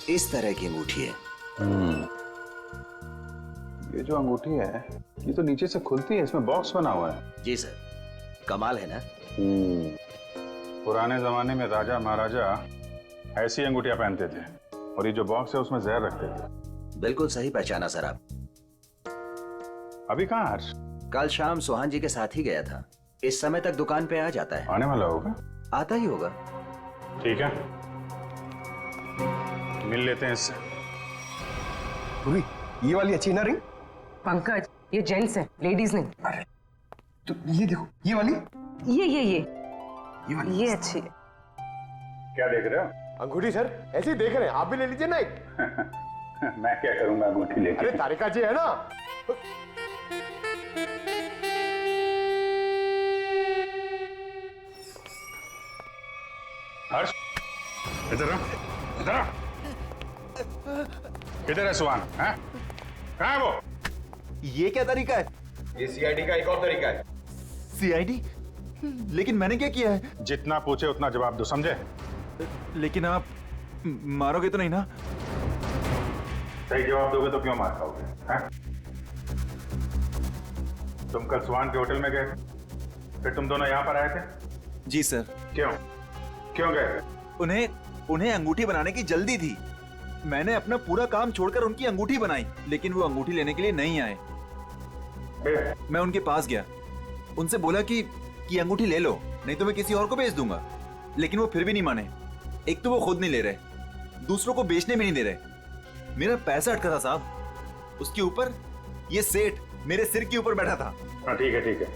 इस तरह की अंगूठी है। ये जो अंगूठी है ये तो नीचे से खुलती है, इसमें बॉक्स बना हुआ है। जी सर, कमाल है ना। पुराने जमाने में राजा महाराजा ऐसी अंगूठियां पहनते थे और ये जो बॉक्स है उसमें जहर रखते थे। बिल्कुल सही पहचाना सर आप। अभी कहाँ हर्ष? कल शाम सुहान जी के साथ ही गया था। इस समय तक दुकान पे आ जाता है। आने वाला होगा। आता ही होगा। ठीक है, मिल लेते हैं इससे। पूरी, ये वाली अच्छी ना रिंग? पंकज, ये जेंट्स है, लेडीज नहीं। अरे तो ये देखो, ये वाली, ये वाली ये अच्छी है। क्या देख रहे हो? अंगूठी सर, ऐसे ही देख रहे हैं, आप भी ले लीजिए ना एक। मैं क्या करूंगा अंगूठी लेके? अरे तारिका जी है ना। हर्ष, इधर आ, इधर आ। किधर है सुहान? हैं? कहाँ है वो? ये क्या तरीका है? ये सीआईडी का एक और तरीका है। सीआईडी? लेकिन मैंने क्या किया है? जितना पूछे उतना जवाब दो, समझे? लेकिन आप मारोगे तो नहीं ना? सही जवाब दोगे तो क्यों मार खाओगे? हैं? तुम कल सुहान के होटल में गए, फिर तुम दोनों यहाँ पर आए थे। जी सर। क्यों क्यों गए? उन्हें अंगूठी बनाने की जल्दी थी। मैंने अपना पूरा काम छोड़कर उनकी अंगूठी बनाई, लेकिन वो अंगूठी लेने के लिए नहीं आए। फिर? मैं उनके पास गया, उनसे बोला कि अंगूठी ले लो, नहीं तो मैं किसी और को बेच दूंगा। लेकिन वो फिर भी नहीं माने। एक तो वो खुद नहीं ले रहे, दूसरों को बेचने में नहीं दे रहे। मेरा पैसा अटका था साहब, उसके ऊपर ये सेठ मेरे सिर के ऊपर बैठा था। हाँ ठीक है ठीक है।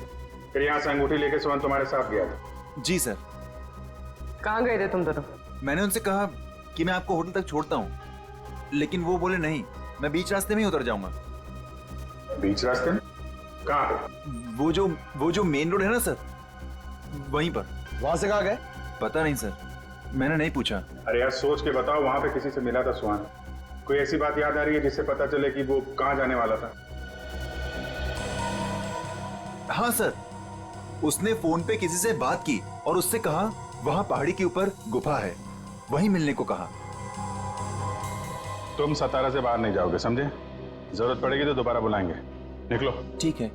फिर यहाँ से अंगूठी लेके सुहान तुम्हारे साथ गया था? जी सर। कहाँ गए थे तुम दोनों? मैंने उनसे कहा कि मैं आपको होटल तक छोड़ता हूँ, लेकिन वो बोले नहीं, मैं बीच रास्ते में ही उतर जाऊंगा। बीच रास्ते में? कहाँ पे? वो जो मेन रोड है ना सर, वहीं पर। वहां से कहाँ गए? पता नहीं सर, मैंने नहीं पूछा। अरे यार सोच के बताओ, वहां पे किसी से मिला था सुहान? कोई ऐसी बात याद आ रही है जिससे पता चले कि वो कहाँ जाने वाला था? हाँ सर, उसने फोन पे किसी से बात की और उससे कहा वहां पहाड़ी के ऊपर गुफा है, वहीं मिलने को कहा। तुम सतारा से बाहर नहीं जाओगे, समझे? जरूरत पड़ेगी तो दोबारा बुलाएंगे। निकलो। ठीक है।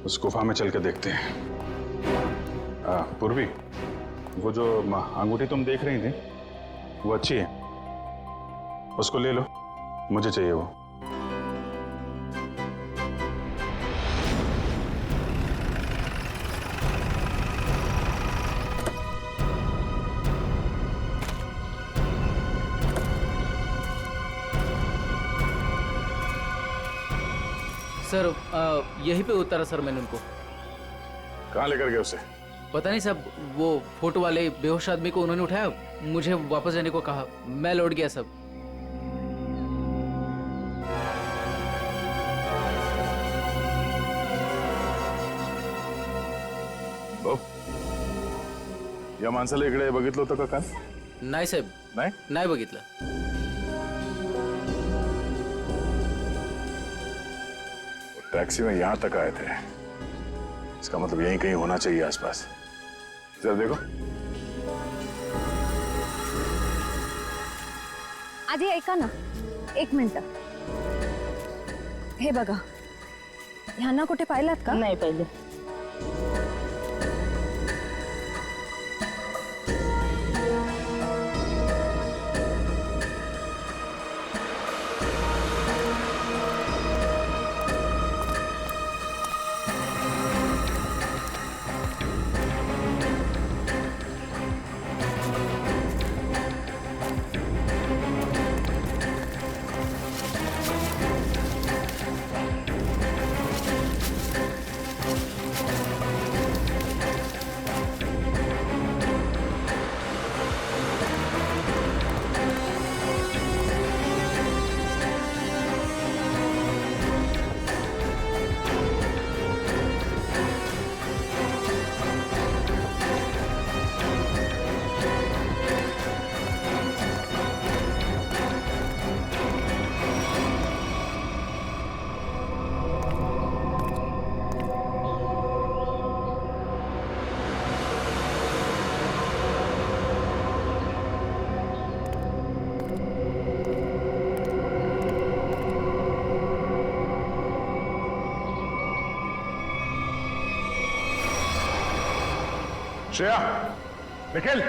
उस गुफा में चल के देखते हैं। पूर्वी, वो जो अंगूठी तुम देख रही थी वो अच्छी है, उसको ले लो, मुझे चाहिए वो। सर यहीं पे उतारा सर मैंने उनको। कहाँ लेकर गए उसे? पता नहीं सब, वो फोटो वाले बेहोश आदमी को उन्होंने उठाया, मुझे वापस जाने को कहा, मैं लौट गया सब। या माणसाला इकडे बघितलं होतं का काल? नाही साहेब, नाही बघितलं। टैक्सी में यहाँ तक आए थे, इसका मतलब यहीं कहीं होना चाहिए आसपास। जरा देखो। आधी ऐका ना, एक मिनिट। हे बघा, ह्यांना कुठे पाहिलात का? नाही पाहिले। Shreya, Nikhil,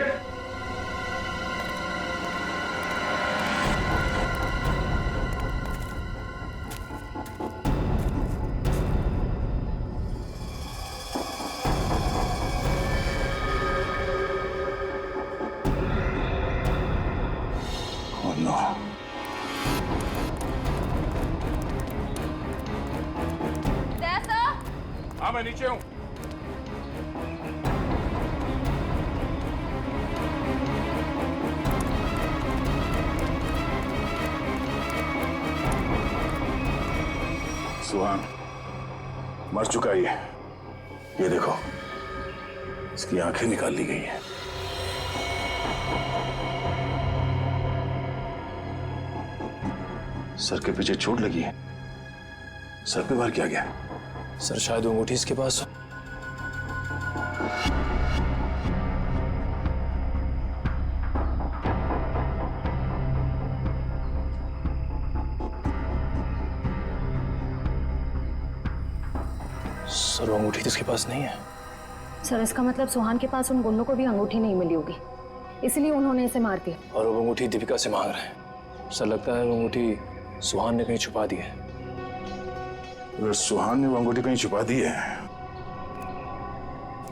oh no. हाँ मैं नीचे हूँ। सुहान मर चुका है ये देखो, इसकी आंखें निकाल ली गई हैं। सर के पीछे चोट लगी है। सर पे वार किया गया। सर शायद वो अंगूठी इसके पास हो। सर वो अंगूठी तो इसके पास नहीं है। सर इसका मतलब सुहान के पास उन गुंडों को भी अंगूठी नहीं मिली होगी, इसलिए उन्होंने इसे मार दिया। और वो अंगूठी दीपिका से मांग रहे हैं। सर लगता है वो अंगूठी सुहान ने कहीं छुपा दी है। अगर सुहान ने वो अंगूठी कहीं छुपा दी है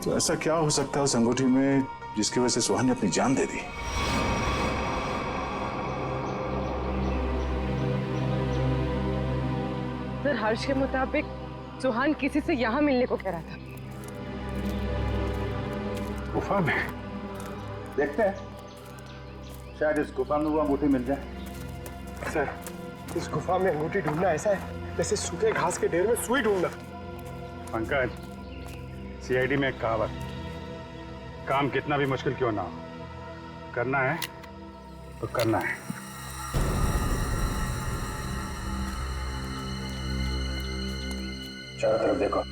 तो ऐसा क्या हो सकता है उस अंगूठी में जिसकी वजह से सुहान ने अपनी जान दे दी? सर हर्ष के मुताबिक सुहान किसी से यहाँ मिलने को कह रहा था। गुफा में देखते हैं, शायद इस गुफा में वो अंगूठी मिल जाए। सर इस गुफा में अंगूठी ढूंढना ऐसा है जैसे सूखे घास के ढेर में सुई ढूंढना। पंकज, सीआईडी में एक कहावत, काम कितना भी मुश्किल क्यों ना हो, करना है तो करना है। चारों तरफ देखो।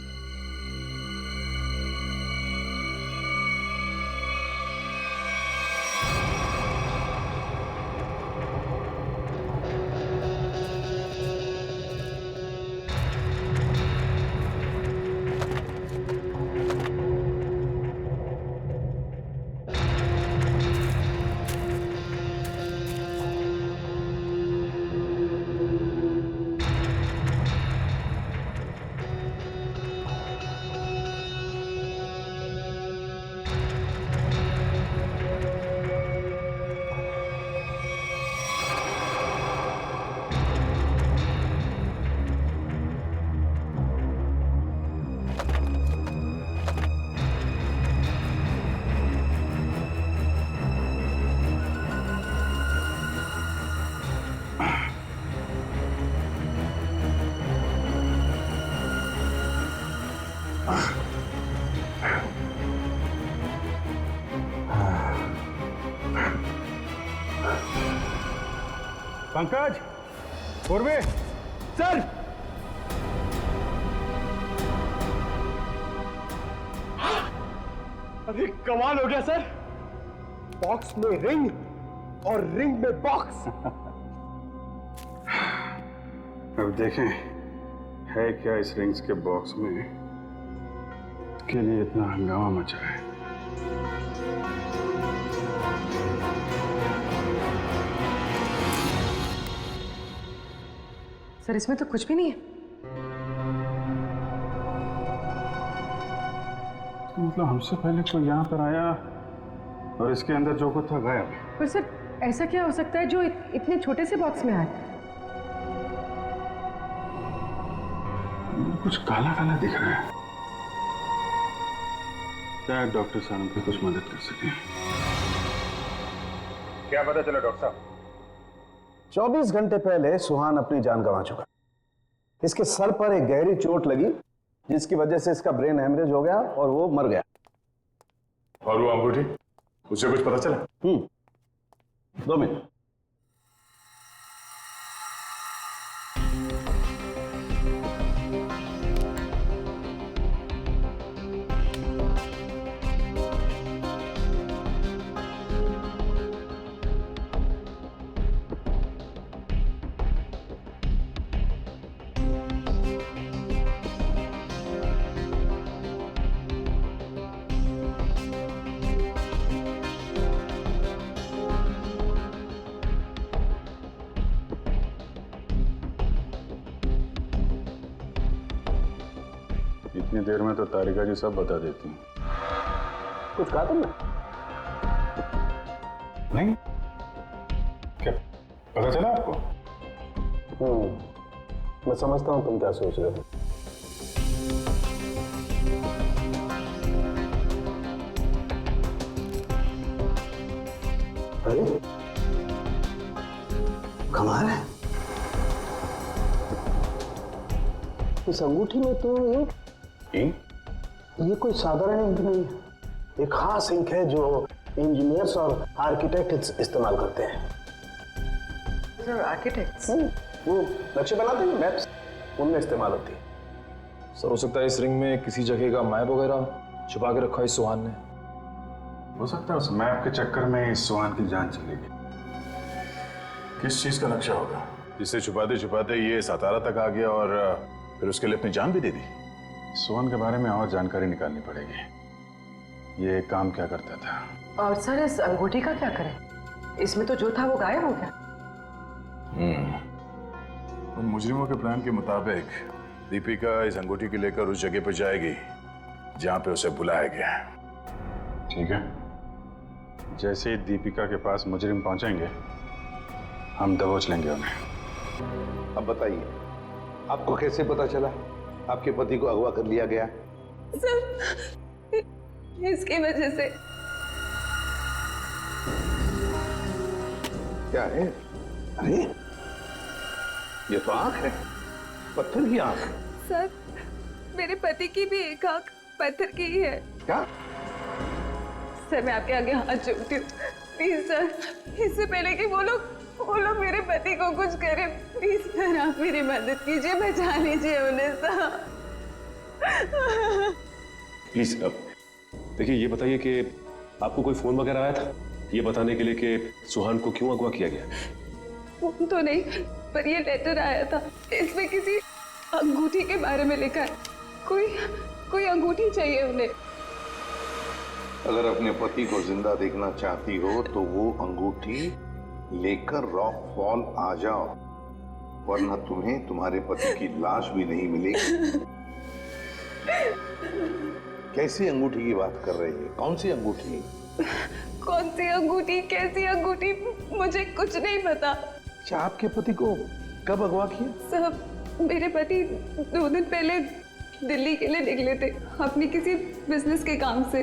पंकज, पूर्वे, सर। अरे कमाल हो गया सर, बॉक्स में रिंग और रिंग में बॉक्स। अब देखें है क्या इस रिंग्स के बॉक्स में के लिए इतना हंगामा मचा है। सर इसमें तो कुछ भी नहीं है। तो मतलब हमसे पहले कोई यहाँ पर आया और इसके अंदर जो कुछ था गायब। पर सर ऐसा क्या हो सकता है जो इतने छोटे से बॉक्स में आया? कुछ काला काला दिख रहा है। क्या डॉक्टर साहब हमकी कुछ मदद कर सके? क्या पता चला डॉक्टर साहब? 24 घंटे पहले सुहान अपनी जान गंवा चुका। इसके सर पर एक गहरी चोट लगी जिसकी वजह से इसका ब्रेन हेमरेज हो गया और वो मर गया। और वो अंगूठी, उसे कुछ पता चला? 2 मिनट। इतनी देर में तो तारिका जी सब बता देती हैं। कुछ कहा तुमने? नहीं, क्या पता चला आपको? मैं समझता हूँ तुम क्या सोच रहे हो। अरे कमाल है, इस अंगूठी में तो इंक? ये कोई साधारण इंक नहीं है, एक खास इंक है जो इंजीनियर्स और आर्किटेक्ट इस्तेमाल करते हैं। Sir architects? वो नक्शे बनाते हैं, मैप्स, उनमें इस्तेमाल होती है। सर हो सकता है इस रिंग में किसी जगह का मैप वगैरह छुपा के रखा है इस सुहान ने। हो सकता है उस मैप के चक्कर में इस सुहान की जान चली गई। किस चीज का नक्शा होगा जिसे छुपाते छुपाते ये सातारा तक आ गया और फिर उसके लिए अपनी जान भी दे दी? सुहान के बारे में और जानकारी निकालनी पड़ेगी। ये काम क्या करता था? और सर इस अंगूठी का क्या करें? इसमें तो जो था वो गायब हो गया। उन मुजरिमों के प्लान के मुताबिक दीपिका इस अंगूठी को लेकर उस जगह पर जाएगी जहां पे उसे बुलाया गया है। ठीक है, जैसे ही दीपिका के पास मुजरिम पहुंचेंगे हम दबोच लेंगे उन्हें। अब बताइए, आपको कैसे पता चला आपके पति को अगवा कर लिया गया? सर इसकी वजह से। क्या है? अरे ये तो आंख है, पत्थर की आंख। सर मेरे पति की भी एक आंख पत्थर की ही है। क्या? सर मैं आपके आगे हाथ जोड़ती हूँ, प्लीज सर, इससे पहले कि वो लोग मेरे पति को कुछ करे, प्लीज सर आप मेरी मदद कीजिए, बचा लीजिए उन्हें सर। प्लीज देखिए, ये बताइए कि आपको कोई फोन वगैरह आया था ये बताने के लिए कि सुहान को क्यों अगवा किया गया? फोन तो नहीं, पर ये लेटर आया था, इसमें किसी अंगूठी के बारे में लिखा है। कोई अंगूठी चाहिए उन्हें। अगर अपने पति को जिंदा देखना चाहती हो तो वो अंगूठी लेकर रॉक फॉल आ जाओ, वरना तुम्हें तुम्हारे पति की लाश भी नहीं मिलेगी। कैसी अंगूठी की बात कर रही है? कौन सी अंगूठी? कौन सी अंगूठी, कैसी अंगूठी, मुझे कुछ नहीं पता। अच्छा, आपके पति को कब अगवा किया? साहब मेरे पति 2 दिन पहले दिल्ली के लिए निकले थे अपनी किसी बिजनेस के काम से,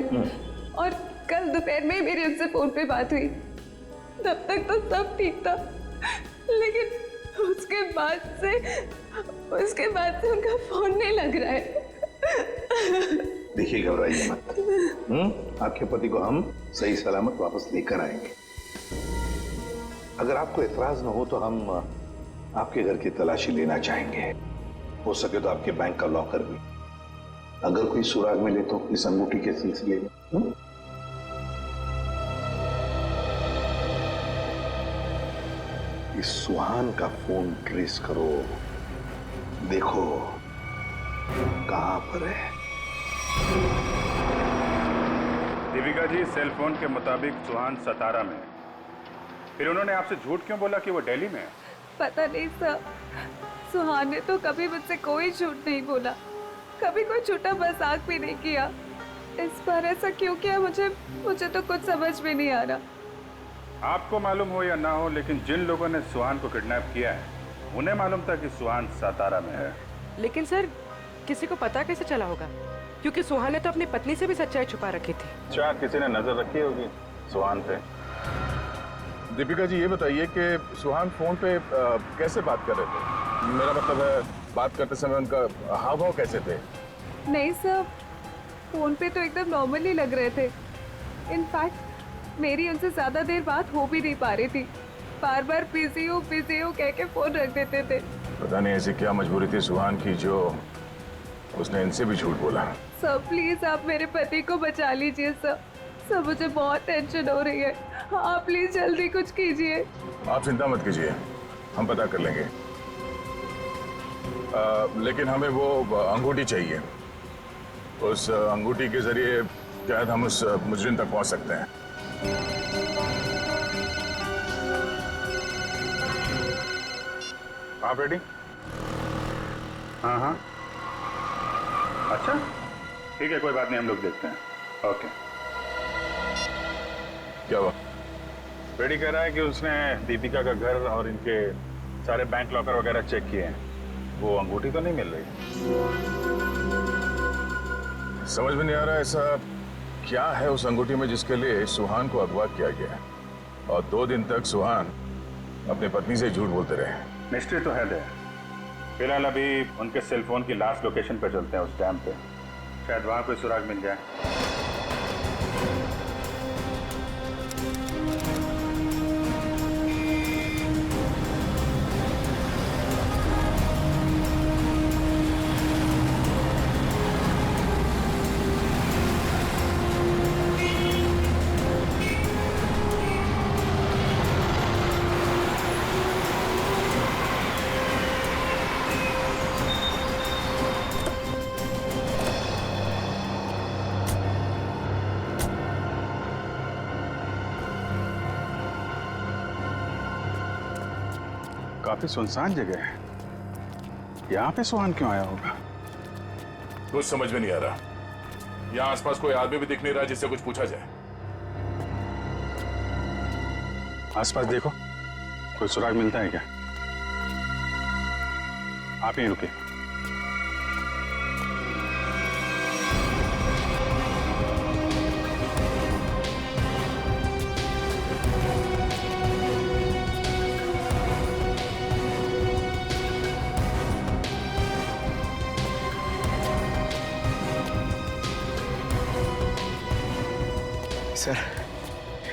और कल दोपहर में मेरी उनसे फोन पे बात हुई। तब तक तो सब ठीक था, लेकिन उसके बाद से उनका फोन नहीं लग रहा है। देखिए, घबराइए मत। आपके पति को हम सही सलामत वापस लेकर आएंगे। अगर आपको एतराज न हो तो हम आपके घर की तलाशी लेना चाहेंगे, हो सके तो आपके बैंक का लॉकर भी, अगर कोई सुराग मिले तो इस अंगूठी के सिलसिले में। इस सुहान का फोन ट्रेस करो, देखो कहां पर है। दीपिका जी, सेल फोन के मुताबिक सुहान सतारा में है। फिर उन्होंने आपसे झूठ क्यों बोला कि वो दिल्ली में है? पता नहीं सर, सुहान ने तो कभी मुझसे कोई झूठ नहीं बोला, कभी कोई झूठा मजाक भी नहीं किया। इस बार ऐसा क्यों किया मुझे तो कुछ समझ में नहीं आ रहा। आपको मालूम हो या ना हो, लेकिन जिन लोगों ने सुहान को किडनैप किया है उन्हें मालूम था कि सुहान सातारा में है। लेकिन सर किसी को पता कैसे चला होगा, क्योंकि सुहान ने तो अपनी पत्नी से भी सच्चाई छुपा रखी थी। अच्छा, किसी ने नजर रखी होगी सुहान पे। दीपिका जी, ये बताइए कि सुहान फोन पे कैसे बात कर रहे थे? मेरा मतलब है, बात करते समय उनका हाव भाव कैसे थे? नहीं सर, फोन पे तो एकदम नॉर्मल ही लग रहे थे। इनफैक्ट मेरी उनसे ज्यादा देर बात हो भी नहीं पा रही थी, बार बार बिजी हो कह के फोन रख देते थे। पता नहीं ऐसी क्या मजबूरी थी सुहान की जो उसने इनसे भी झूठ बोला। सर प्लीज आप मेरे पति को बचा लीजिए सर, मुझे बहुत टेंशन हो रही है, आप प्लीज जल्दी कुछ कीजिए। आप चिंता मत कीजिए, हम पता कर लेंगे। लेकिन हमें वो अंगूठी चाहिए, उस अंगूठी के जरिए शायद हम उस मुजरिम तक पहुंच सकते हैं। आप रेडी? हाँ। अच्छा, ठीक है, कोई बात नहीं, हम लोग देखते हैं। ओके। क्या हुआ? बेटी कह रहा है कि उसने दीपिका का घर और इनके सारे बैंक लॉकर वगैरह चेक किए हैं, वो अंगूठी तो नहीं मिल रही। समझ में नहीं आ रहा ऐसा क्या है उस अंगूठी में जिसके लिए सुहान को अगवा किया गया, और 2 दिन तक सुहान अपनी पत्नी से झूठ बोलते रहे। मिस्ट्री तो है दे। फिलहाल अभी उनके सेलफोन की लास्ट लोकेशन पे चलते हैं, उस डैम पे, शायद वहां कोई सुराग मिल जाए। काफी सुनसान जगह है, यहाँ पे सुहान क्यों आया होगा? कुछ समझ में नहीं आ रहा। यहाँ आसपास कोई आदमी भी दिख नहीं रहा जिससे कुछ पूछा जाए। आसपास देखो, कोई सुराग मिलता है क्या? आप ही रुके। सर,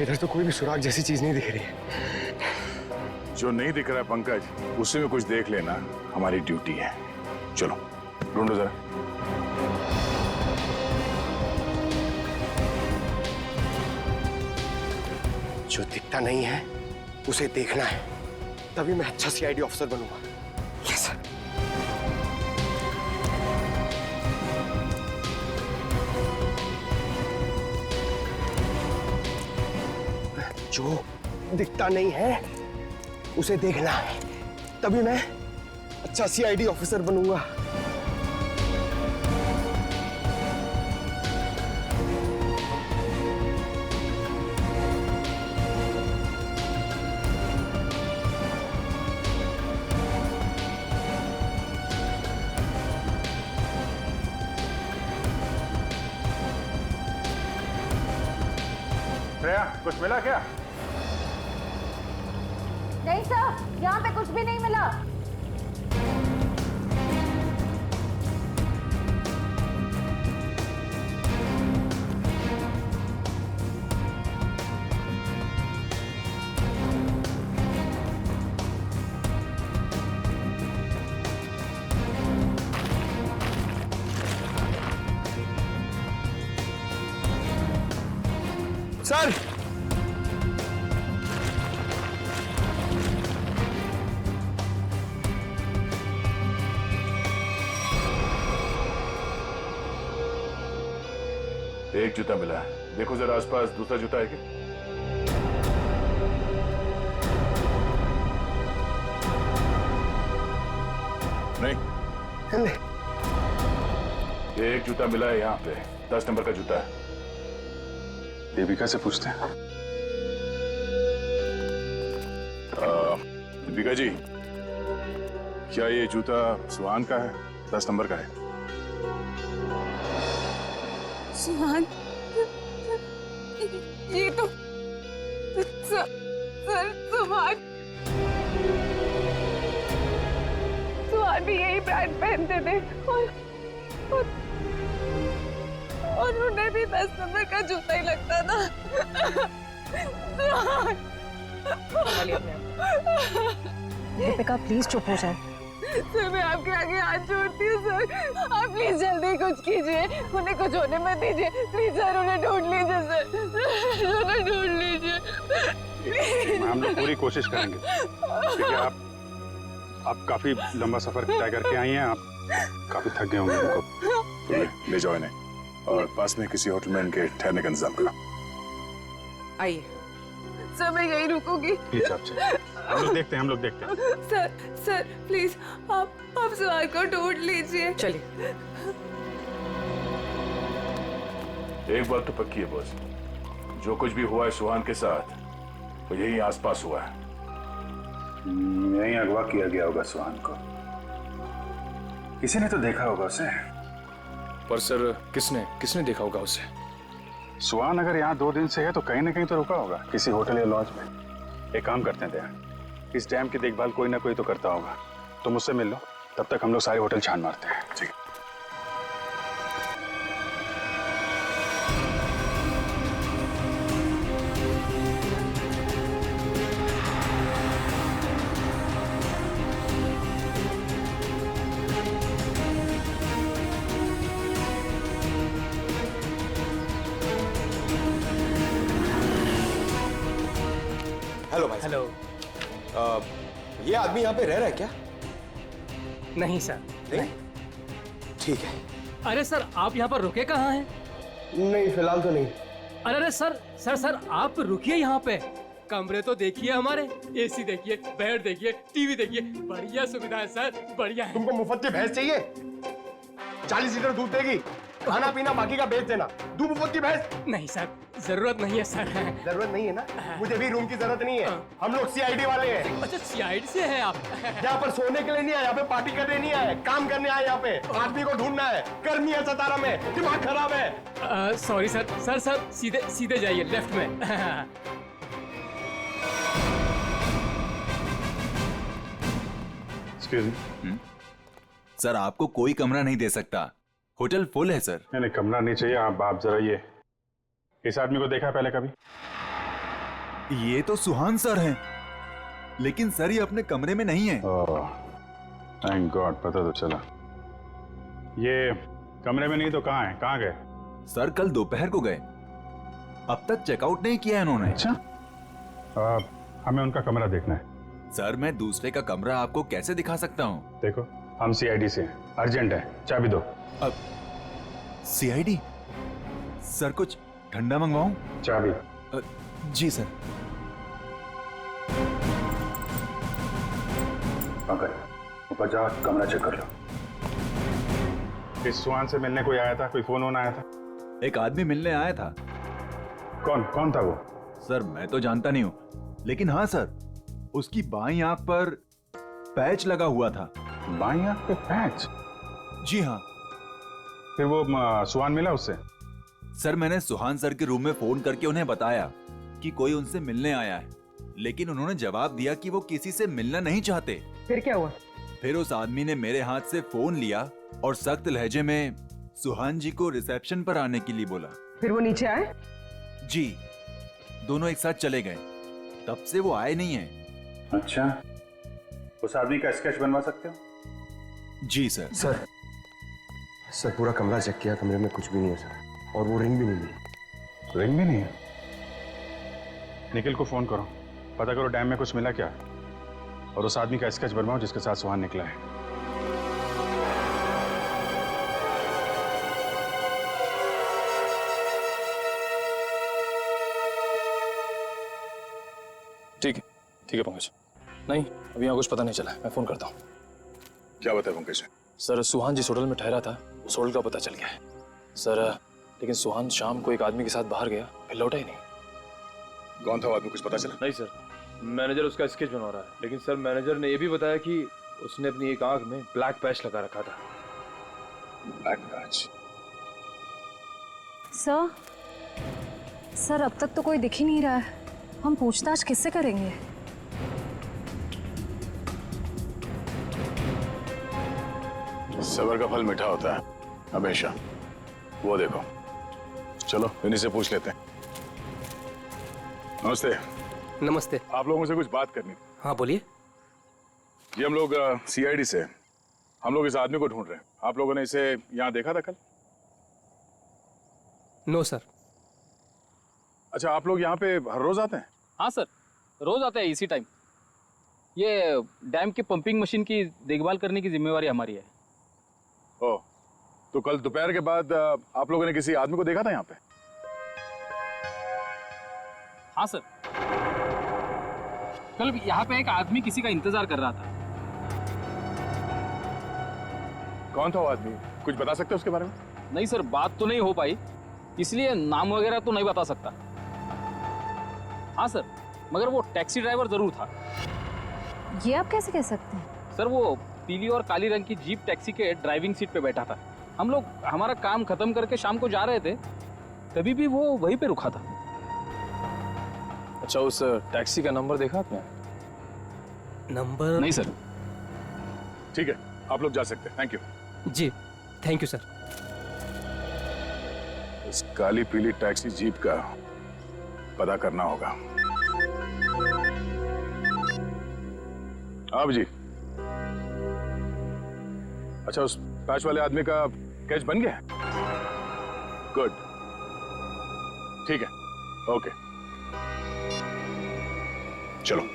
इधर तो कोई भी सुराग जैसी चीज नहीं दिख रही है। जो नहीं दिख रहा है पंकज, उसी में कुछ देख लेना हमारी ड्यूटी है। चलो ढूंढो जरा। जो दिखता नहीं है उसे देखना है, तभी मैं अच्छा सीआईडी ऑफिसर बनूंगा। Yes sir. जो दिखता नहीं है उसे देखना है, तभी मैं अच्छा सीआईडी ऑफिसर बनूंगा। श्रेया, कुछ मिला क्या? नहीं सर, यहाँ पे कुछ भी नहीं मिला। सर, एक जूता मिला है, देखो जरा आसपास दूसरा जूता है क्या? नहीं, एक जूता मिला है यहाँ पे, 10 नंबर का जूता है। दीपिका से पूछते हैं। दीपिका जी, क्या ये जूता सुहान का है? 10 नंबर का है। सुहान, ये तो सर सुहान भी यही ब्रांड पहनते थे और उन्हें भी 10 नंबर का जूता ही लगता था। दीपिका प्लीज चुप हो जाए। सर, मैं आपके आगे हाथ जोड़ती हूँ सर, आप प्लीज जल्दी कुछ कीजिए, उन्हें कुछ होने मत दीजिए प्लीज सर, उन्हें ढूंढ लीजिए सर, उन्हें ढूंढ लीजिए। हम लोग पूरी कोशिश करेंगे। देखिए, आप काफी लंबा सफर तय करके आई हैं, आप काफी थक गए होंगे। उनको ले जाओ इन्हें और पास में किसी होटल में इनके ठहरने का इंतजाम करो। आइए सर, मैं यही रुकूंगी। प्लीज आप हम लोग देखते हैं। सर प्लीज आप सुहान को ढूंढ लीजिए। चलिए। एक बात तो पक्की है बॉस, जो कुछ भी हुआ है सुहान के साथ वो यही आसपास हुआ है। यहीं अगवा किया गया होगा सुहान को, किसी ने तो देखा होगा उसे। पर सर किसने किसने देखा होगा उसे? सुहान अगर यहाँ 2 दिन से है तो कहीं ना कहीं तो रुका होगा, किसी होटल या लॉज में। एक काम करते हैं दया, इस डैम की देखभाल कोई ना कोई तो करता होगा, तो मुझसे मिल लो, तब तक हम लोग सारे होटल छान मारते हैं। ठीक। हेलो भाई। हेलो। ये आदमी यहाँ पे रह रहा है क्या? नहीं सर, नहीं? ठीक है। अरे सर, आप यहाँ पर रुके कहाँ हैं? नहीं, फिलहाल तो नहीं। अरे अरे सर सर सर आप रुकिए यहाँ पे। कमरे तो देखिए हमारे, एसी देखिए, बेड देखिए, टीवी देखिए, बढ़िया सुविधा है सर, बढ़िया है। तुमको मुफ्त की भैंस चाहिए? 40 लीटर दूध देगी, खाना पीना बाकी का बेच देना। दो मुफ्त की भैंस? नहीं सर, जरूरत नहीं है सर। जरूरत नहीं है ना? मुझे भी रूम की जरूरत नहीं है, हम लोग सीआईडी वाले हैं। अच्छा, सीआईडी से है आप? यहाँ पर सोने के लिए नहीं आए, यहाँ पे पार्टी करने नहीं आए, काम करने आए। यहाँ पे आदमी को ढूंढना है, गर्मी है सतारा में, दिमाग खराब है। सॉरी सर, सर सर सीधे सीधे जाइए लेफ्ट में। एक्सक्यूज मी सर, आपको कोई कमरा नहीं दे सकता, होटल फुल है सर। नहीं कमरा नहीं चाहिए। आप जरा ये इस आदमी को देखा है पहले कभी? ये तो सुहान सर हैं, लेकिन सर ये अपने कमरे में नहीं है। थैंक गॉड, पता तो चला। ये कमरे में नहीं तो कहाँ है? कहाँ गए? सर कल दोपहर को गए, अब तक चेकआउट नहीं किया इन्होंने। अच्छा, हमें उनका कमरा देखना है। सर मैं दूसरे का कमरा आपको कैसे दिखा सकता हूँ? देखो, हम सीआईडी से हैं, अर्जेंट है, चाबी दो। अब सीआईडी? सर कुछ ठंडा मंगवाऊं? चाबी। जी सर। ऊपर जाओ, कमरा चेक कर लो। इस सुहान से मिलने कोई आया था? कोई फोन होना आया था? एक आदमी मिलने आया था। कौन था वो? सर मैं तो जानता नहीं हूँ, लेकिन हाँ सर, उसकी बाईं आंख पर पैच लगा हुआ था। बाईं आंख पे पैच? जी हाँ। फिर वो सुहान मिला उससे? सर मैंने सुहान सर के रूम में फोन करके उन्हें बताया कि कोई उनसे मिलने आया है, लेकिन उन्होंने जवाब दिया कि वो किसी से मिलना नहीं चाहते। फिर क्या हुआ? फिर उस आदमी ने मेरे हाथ से फोन लिया और सख्त लहजे में सुहान जी को रिसेप्शन पर आने के लिए बोला। फिर वो नीचे आए? जी, दोनों एक साथ चले गए, तब से वो आए नहीं है। अच्छा, उस आदमी का स्केच बनवा सकते हो? जी सर। सर पूरा कमरा चेक किया, कमरे में कुछ भी नहीं है सर, और वो रिंग भी नहीं मिली। रिंग भी नहीं है? निखिल को फोन करो, पता करो डैम में कुछ मिला क्या, और उस आदमी का स्केच बनवाओ जिसके साथ सुहान निकला है। ठीक है पंकज। नहीं, अभी यहाँ कुछ पता नहीं चला, मैं फोन करता हूँ। क्या बताया पंकज? सर सुहान जिस होटल में ठहरा था उस होटल का पता चल गया है सर, लेकिन सुहान शाम को एक आदमी के साथ बाहर गया, फिर लौटा ही नहीं। कौन था वो आदमी, कुछ पता चला? नहीं सर, मैनेजर उसका स्केच बनवा रहा है, लेकिन सर मैनेजर ने यह भी बताया कि उसने अपनी एक आंख में ब्लैक पैच लगा रखा था। Black patch? सर अब तक तो कोई दिख ही नहीं रहा है, हम पूछताछ किससे करेंगे? सबर का फल मीठा होता है हमेशा, वो देखो। चलो इन्हीं से पूछ लेते हैं। नमस्ते। नमस्ते। आप लोगों से कुछ बात करनी। हाँ बोलिए। ये हम लोग सीआईडी से, हम लोग इस आदमी को ढूंढ रहे हैं। आप लोगों ने इसे यहाँ देखा था कल? No sir. अच्छा, आप लोग यहाँ पे हर रोज आते हैं? हाँ सर, रोज आते हैं इसी टाइम। ये डैम की पंपिंग मशीन की देखभाल करने की जिम्मेवारी हमारी है। ओह, तो कल दोपहर के बाद आप लोगों ने किसी आदमी को देखा था यहाँ पे? हाँ सर, कल यहाँ पे एक आदमी किसी का इंतजार कर रहा था। कौन था वो आदमी, कुछ बता सकते हो उसके बारे में? नहीं सर, बात तो नहीं हो पाई, इसलिए नाम वगैरह तो नहीं बता सकता। हाँ सर, मगर वो टैक्सी ड्राइवर जरूर था। ये आप कैसे कह सकते हैं? सर वो पीली और काली रंग की जीप टैक्सी के ड्राइविंग सीट पे बैठा था। हम लोग हमारा काम खत्म करके शाम को जा रहे थे, तभी भी वो वहीं पे रुका था। अच्छा, उस टैक्सी का नंबर देखा आपने? नंबर नहीं सर। ठीक है, आप लोग जा सकते हैं। थैंक यू जी, थैंक यू सर। इस काली पीली टैक्सी जीप का पता करना होगा। आप जी, अच्छा उस पैच वाले आदमी का कैच बन गया? गुड, ठीक है, ओके, चलो।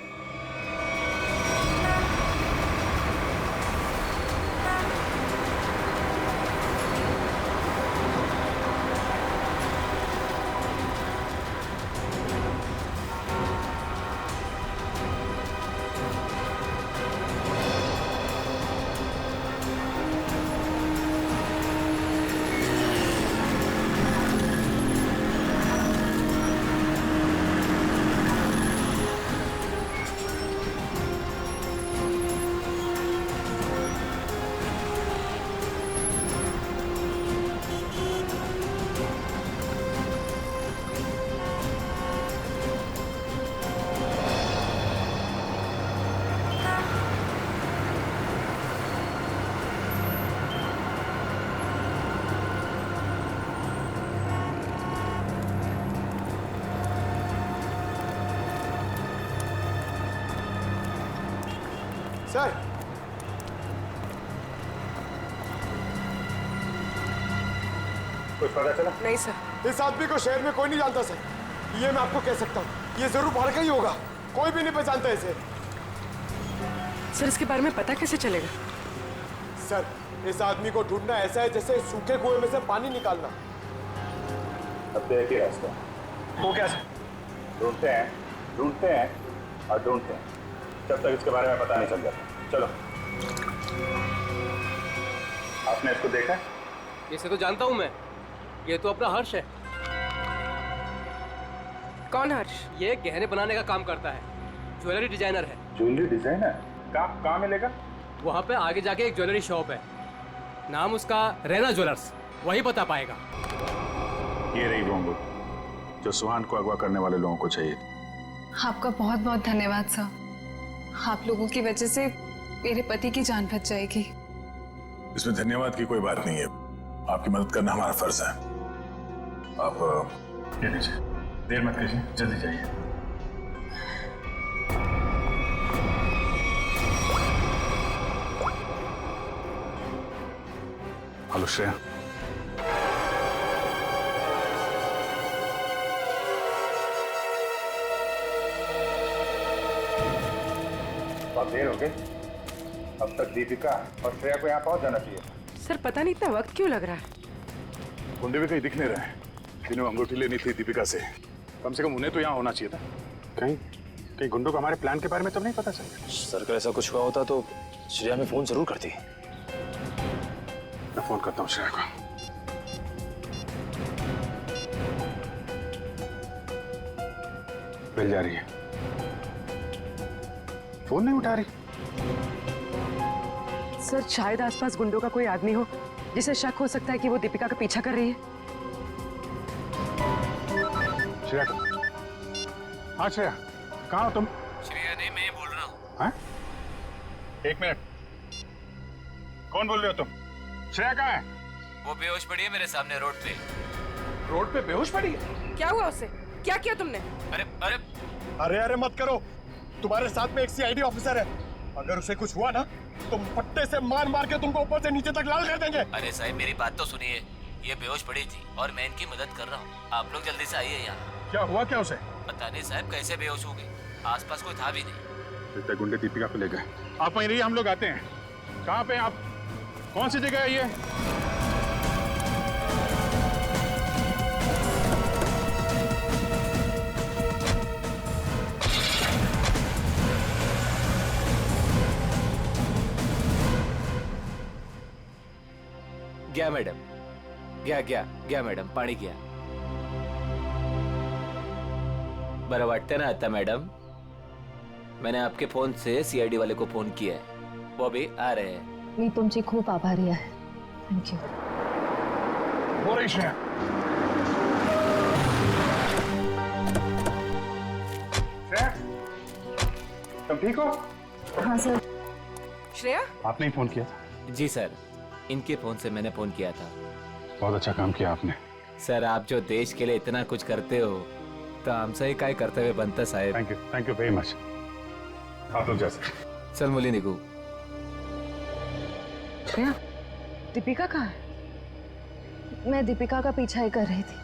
सर, कुछ पता चला? नहीं सर। इस आदमी को शहर में कोई नहीं जानता सर। ये मैं आपको कह सकता हूँ, ये जरूर बाहर का ही होगा। कोई भी नहीं पहचानता इसे। सर इसके बारे में पता कैसे चलेगा? सर, इस आदमी को ढूंढना ऐसा है जैसे सूखे कुएं में से पानी निकालना। अब तो एक ही रास्ता है। वो क्या सर? ढूंढते हैं और ढूंढते हैं जब तक इसके बारे में पता नहीं चल जाता। चलो। आपने इसको देखा? इसे तो जानता हूँ मैं, ये तो अपना हर्ष है। कौन हर्ष? ये गहने बनाने का काम करता है, ज्वेलरी डिजाइनर है। Jewellery designer? कहाँ मिलेगा? वहाँ पे आगे जाके एक ज्वेलरी शॉप है, नाम उसका रैना ज्वेलर्स, वही बता पाएगा। ये रही वो अंगूठी जो सुहान को अगवा करने वाले लोगों को चाहिए थी। आपका बहुत बहुत धन्यवाद सर। आप लोगों की वजह से मेरे पति की जान बच जाएगी। इसमें धन्यवाद की कोई बात नहीं है, आपकी मदद करना हमारा फर्ज है। आप ये लीजिए, देर मत कीजिए, जल्दी जाइए। हेलो श्रेया। बहुत देर हो गई, अब तक दीपिका और श्रेया को यहाँ पहुंच जाना चाहिए। सर पता नहीं इतना वक्त क्यों लग रहा है। गुंडे भी कहीं दिख नहीं रहे। जिन्हें अंगूठी लेनी थी दीपिका से, कम से कम उन्हें तो यहाँ होना चाहिए था। कहीं गुंडों को हमारे प्लान के बारे में तो नहीं पता चल गया? सर, अगर ऐसा कुछ हुआ होता तो श्रेया में फोन जरूर करती। मैं फोन करता हूँ श्रेया को। मिल जा रही है, फोन नहीं उठा रही। सर शायद आसपास गुंडों का कोई आदमी हो जिसे शक हो सकता है कि वो दीपिका का पीछा कर रही है। श्रेया, हाँ श्रेया, कहाँ हो तुम? श्रेया नहीं, मैं बोल रहा हूँ। हाँ? एक मिनट, कौन बोल रहे हो तुम? श्रेया कहाँ है? वो बेहोश पड़ी है मेरे सामने रोड पे। रोड पे बेहोश पड़ी है? क्या हुआ उसे? क्या किया तुमने? अरे मत करो, तुम्हारे साथ में एक सीआईडी ऑफिसर है। अगर उसे कुछ हुआ ना तो पट्टे से मार मार के तुमको ऊपर से नीचे तक लाल कर देंगे। अरे साहब मेरी बात तो सुनिए, ये बेहोश पड़ी थी और मैं इनकी मदद कर रहा हूँ। आप लोग जल्दी से आइए यहाँ। क्या हुआ क्या उसे? पता नहीं साहब कैसे बेहोश हो गई, आसपास कोई था भी नहीं। लगता गुंडे दीपिका को ले गए। आप वहीं रहिए, हम लोग आते हैं। कहाँ पे आप? कौन सी जगह है ये? गया मैडम, गया मैडम, पानी गया। बरं वाटतं ना आता मैडम? मैंने आपके फोन से सीआईडी वाले को फोन किया है, वो भी आ रहे हैं। मी तुमची खूप आभारी आहे. थँक्यू. हो रही श्रेया. श्रेया, तुम ठीक हो? हाँ सर. श्रेया, आपने ही फोन किया था? जी सर, इनके फोन से मैंने फोन किया था. बहुत अच्छा काम किया आपने. सर, आप जो देश के लिए इतना कुछ करते हो तो हमसे ही काय कर्तव्य बनतं साहेब. Thank you very much. आप लोग जैसे. चल मुली निघू. श्रेया, दीपिका कहाँ है? मैं दीपिका का पीछा ही कर रही थी.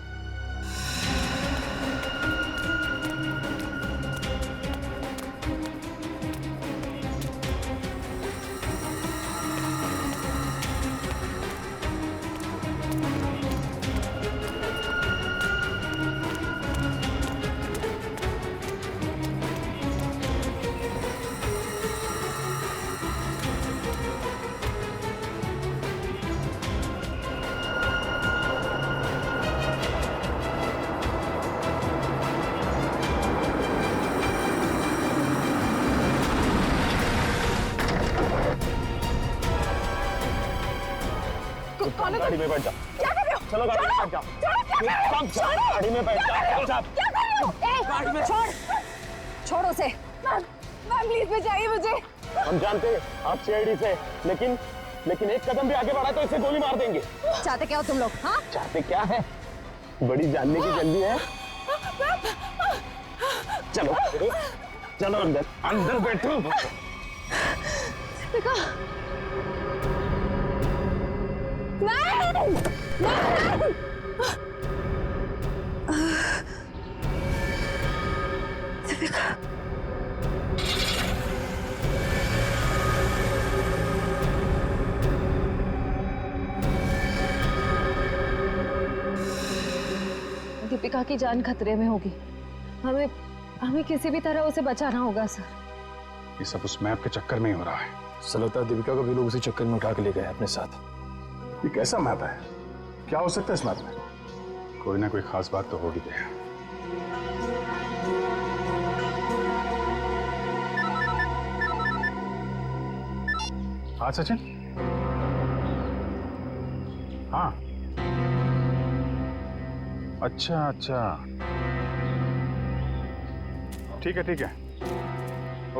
गाड़ी में बैठ जा. क्या कर रहे हो? चलो गाड़ी में बैठ जा. गाड़ी में बैठ जा. क्या कर रहे हो? गाड़ी में छोड़ उसे. मैम प्लीज बचाइए मुझे. हम जानते हैं आप सीआईडी से, लेकिन एक कदम भी आगे बढ़ा तो इसे गोली मार देंगे. चाहते क्या हो तुम लोग? हाँ, चाहते क्या है? बड़ी जानने की जल्दी है. चलो चलो अंदर बैठो. दीपिका. नहीं. दीपिका. दीपिका की जान खतरे में होगी. हमें किसी भी तरह उसे बचाना होगा सर. ये सब उस मैप के चक्कर में ही हो रहा है. सलता दीपिका को भी लोग उसी चक्कर में उठा के ले गए अपने साथ. ये कैसा मैप है? क्या हो सकता है इस मैप में? कोई ना कोई खास बात तो होगी. दे हाँ सचिन. हाँ अच्छा ठीक है.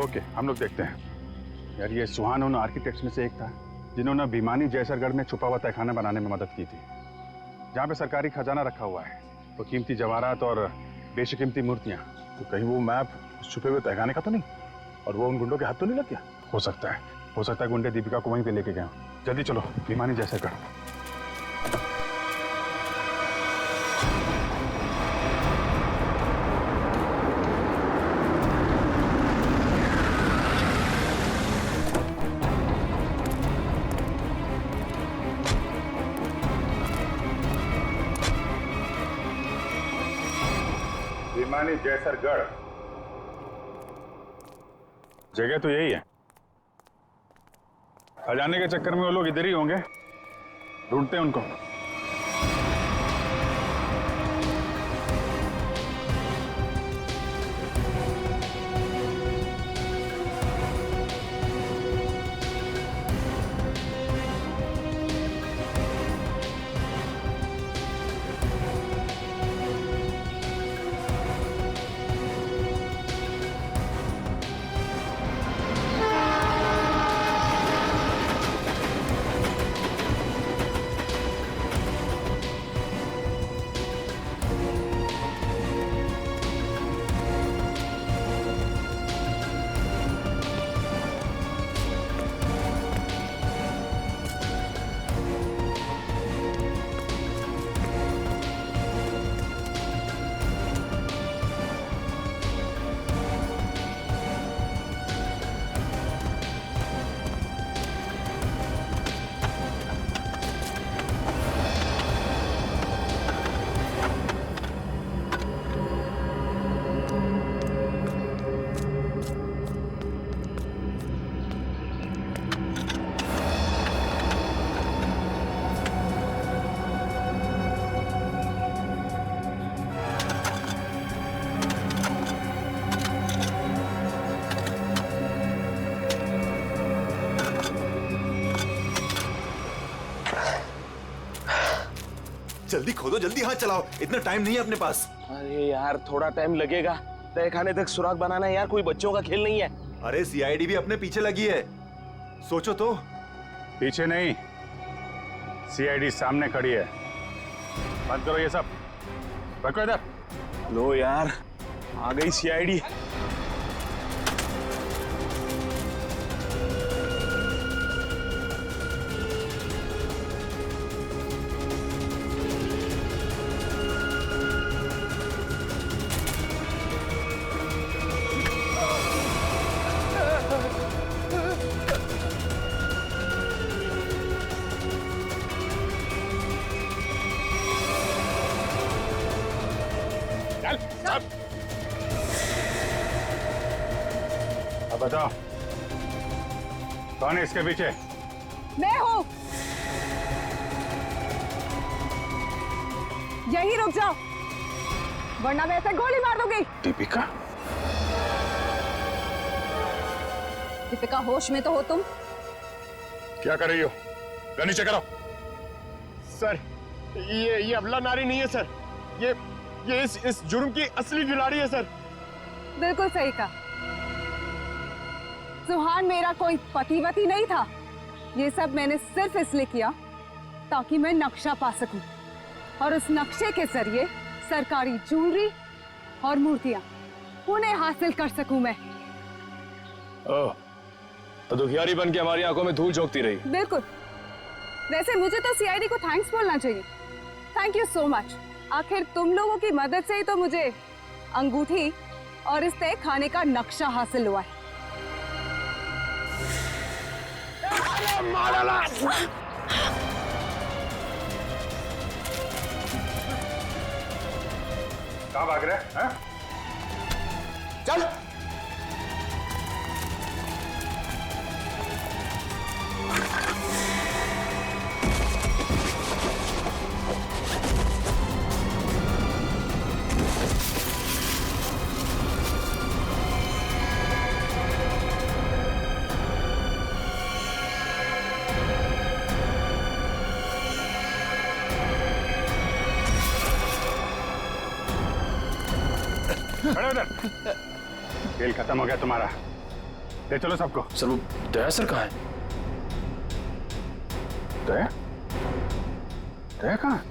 ओके, हम लोग देखते हैं. यार ये सुहान उन आर्किटेक्ट्स में से एक था जिन्होंने भिमानी जैसरगढ़ में छुपा हुआ तहखाना बनाने में मदद की थी, जहाँ पे सरकारी खजाना रखा हुआ है, तो कीमती जवाहरात और बेशकीमती मूर्तियाँ. तो कहीं वो मैप उस छुपे हुए तहखाने का तो नहीं, और वो उन गुंडों के हाथ तो नहीं लग गया? हो सकता है गुंडे दीपिका को वहीं पे लेके गए. जल्दी चलो भिमानी जैसरगढ़. भिमानी जैसरगढ़ जगह तो यही है. खजाने के चक्कर में वो लोग इधर ही होंगे. ढूंढते हैं उनको. जल्दी खोदो, जल्दी हाथ चलाओ, इतना टाइम नहीं है अपने पास। अरे यार थोड़ा टाइम लगेगा, तय खाने तक सुराग बनाना है यार, कोई बच्चों का खेल नहीं है। अरे सीआईडी भी अपने पीछे लगी है, सोचो तो। पीछे नहीं, सीआईडी सामने खड़ी है। बंद करो ये सब, रखो इधर। लो यार, आ गई सीआईडी। अब बताओ कौन है इसके पीछे? मैं हूँ। यही रुक जाओ, वरना मैं ऐसे गोली मार दूंगी। दीपिका? दीपिका होश में तो हो तुम? क्या कर रही हो? गन नीचे करो। सर ये अबला नारी नहीं है सर, ये इस जुर्म की असली खिलाड़ी है सर। बिल्कुल सही कहा। सुहान मेरा कोई पतिवती नहीं था। ये सब मैंने सिर्फ इसलिए किया ताकि मैं नक्शा पा सकूं, और उस नक्शे के जरिए सरकारी ज्वेलरी और मूर्तियां उन्हें हासिल कर सकूं मैं। ओह, तो दुखियारी बन के हमारी आंखों में धूल झोंकती रही। बिल्कुल। वैसे मुझे तो सीआईडी को थैंक्स बोलना चाहिए। Thank you so much. आखिर तुम लोगों की मदद से ही तो मुझे अंगूठी और इस तय खाने का नक्शा हासिल हुआ है। कहाँ भाग रहे हैं? चल। खड़े उधर। खेल खत्म हो गया तुम्हारा, ले चलो सबको। सर वो दया सर कहाँ है? दया? दया कहाँ?